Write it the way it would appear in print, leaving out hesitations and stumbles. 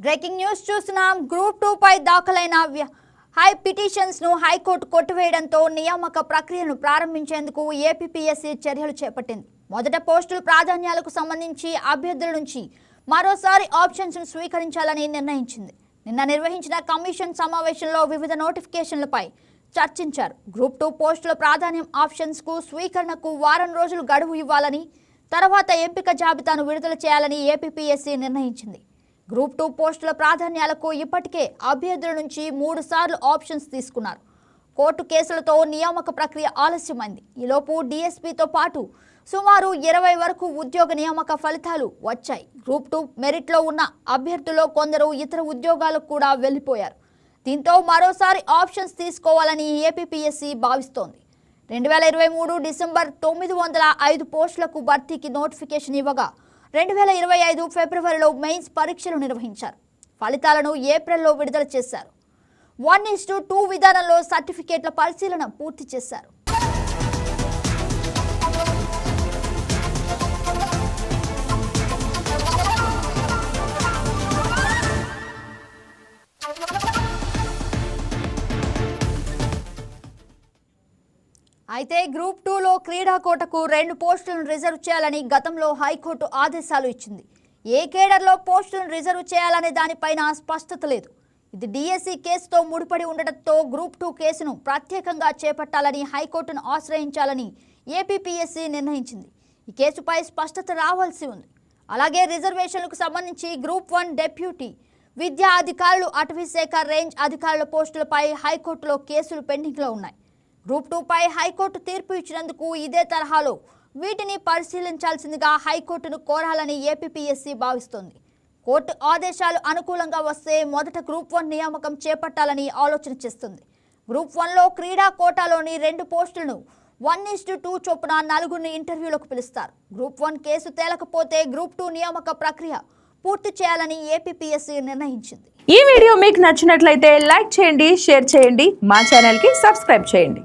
Breaking news చూస్తున్నాం. Group 2 పై దాఖలైన high petitions ను హైకోర్టు కొట్టివేయడంతో నియామక ప్రక్రియను ప్రారంభించేందుకు ఏపీపీఎస్సీ చర్యలు చేపట్టింది. మొదట పోస్టుల ప్రాధాన్యాలకు సంబంధించి అభ్యర్థుల నుంచి మరోసారి ఆప్షన్స్ ను స్వీకరించాలని నిర్ణయించింది. నిన్న నిర్వహించిన కమిషన్ సమావేశంలో వివిధ నోటిఫికేషన్లపై చర్చించారు. గ్రూప్ 2 పోస్టుల ప్రాధాన్యం ఆప్షన్స్ కు స్వీకరణకు వారం రోజులు గడువు ఇవ్వాలని, తర్వాత ఎంపిక జాబితాను విడుదల చేయాలని ఏపీపీఎస్సీ నిర్ణయించింది. గ్రూప్ 2 పోస్టుల ప్రాధాన్యాలకు ఇప్పటికే అభ్యర్థుల నుంచి 3 సార్లు ఆప్షన్స్ తీసుకున్నారు. కోర్టు కేసులతో నియామక ప్రక్రియ ఆలస్యమైంది. ఈలోపు డీఎస్పీతో పాటు సుమారు 20 వరకు ఉద్యోగ నియామక ఫలితాలు వచ్చాయి. గ్రూప్ 2 మెరిట్లో ఉన్న అభ్యర్థుల్లో కొందరు ఇతర ఉద్యోగాలకు కూడా వెళ్లిపోయారు. దీంతో మరోసారి ఆప్షన్స్ తీసుకోవాలని ఏపీపీఎస్సీ భావిస్తోంది. 2023 డిసెంబర్ 905 పోస్టులకు భర్తీకి నోటిఫికేషన్ ఇవ్వగా 2025 ఫిబ్రవరిలో మెయిన్స్ పరీక్షలు నిర్వహించారు. ఫలితాలను ఏప్రిల్లో విడుదల చేశారు. 1:2 విధానంలో సర్టిఫికేట్ల పరిశీలన పూర్తి చేశారు. అయితే గ్రూప్ 2లో క్రీడా కోటకు 2 పోస్టులను రిజర్వ్ చేయాలని గతంలో హైకోర్టు ఆదేశాలు ఇచ్చింది. ఏ కేడర్లో పోస్టులను రిజర్వ్ చేయాలనే దానిపైన స్పష్టత లేదు. ఇది డిఎస్సి కేసుతో ముడిపడి ఉండటంతో గ్రూప్ 2 కేసును ప్రత్యేకంగా చేపట్టాలని హైకోర్టును ఆశ్రయించాలని ఏపీపీఎస్సీ నిర్ణయించింది. ఈ కేసుపై స్పష్టత రావాల్సి ఉంది. అలాగే రిజర్వేషన్లకు సంబంధించి గ్రూప్ 1 డెప్యూటీ విద్యా అధికారులు, అటవీ శాఖ రేంజ్ అధికారుల పోస్టులపై హైకోర్టులో కేసులు పెండింగ్లో ఉన్నాయి. గ్రూప్ 2 పై హైకోర్టు తీర్పు ఇచ్చినందుకు ఇదే తరహాలో వీటిని పరిశీలించాల్సిందిగా హైకోర్టును కోరాలని ఏపీపీఎస్సీ భావిస్తోంది. కోర్టు ఆదేశాలు అనుకూలంగా వస్తే మొదట గ్రూప్ 1 నియామకం చేపట్టాలని ఆలోచన చేస్తుంది. గ్రూప్ 1లో క్రీడా కోటాలోని 2 పోస్టులను 1:2 చొప్పున 4 ఇంటర్వ్యూలకు పిలుస్తారు. గ్రూప్ 1 కేసు తేలకపోతే గ్రూప్ 2 నియామక ప్రక్రియ పూర్తి చేయాలని ఏపీపీఎస్సీ నిర్ణయించింది. ఈ వీడియో మీకు నచ్చినట్లయితే లైక్ చేయండి, షేర్ చేయండి, మా ఛానల్కి సబ్స్క్రైబ్ చేయండి.